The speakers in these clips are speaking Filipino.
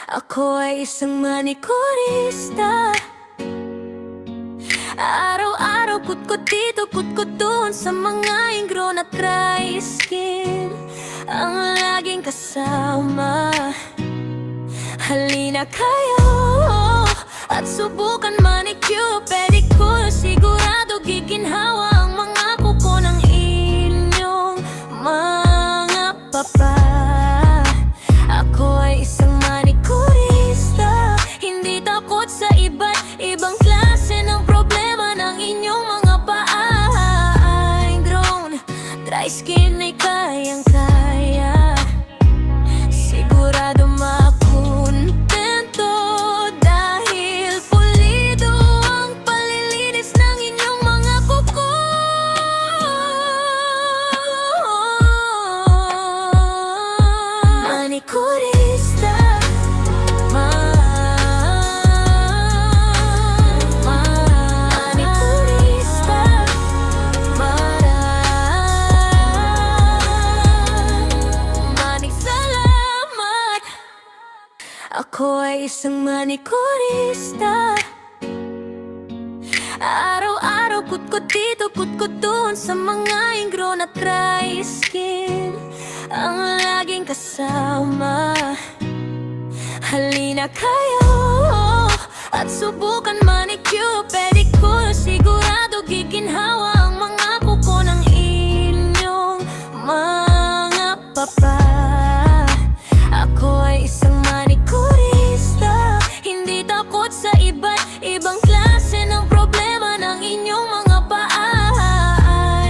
Ako ay isang manikurista. Araw-araw kutkot dito, kutkot doon sa mga ingrown at dry skin ang laging kasama. Halina kayo at subukan manicure, pedicure. Sigurado giginhawa ang mga kuko ng inyong mga papa. Ako ay isang manikurista, hindi takot sa iba't ibang klase ng problema ng inyong mga paa. Ingrown, dry skin ay kayang-kaya. Sigurado makontento dahil pulido ang palilinis ng inyong mga kuko. Manikurista. Ako ay isang manikurista. Araw-araw kutkot dito, kutkot doon sa mga ingrown at dry skin ang laging kasama. Halina kayo at subukan manicure, pedicure. Sigurado giginhawa ang mga kuko ng inyong mga papa. Ako ay isang manikurista, hindi takot sa iba't ibang klase ng problema ng inyong mga paa.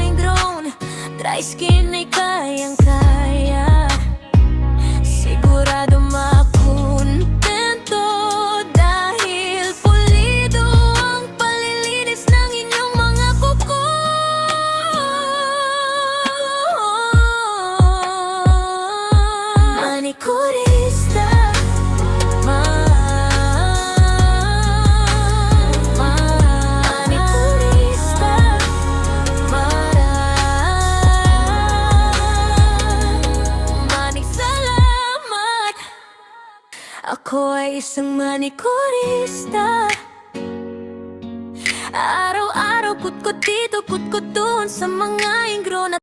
Ingrown, dry skin ay kayang-kaya. Sigurado makontento dahil pulido ang palilinis ng inyong mga kuko. Manikurista. Ako ay isang manikurista. Araw-araw kutkot dito, kutkot doon sa mga ingrown at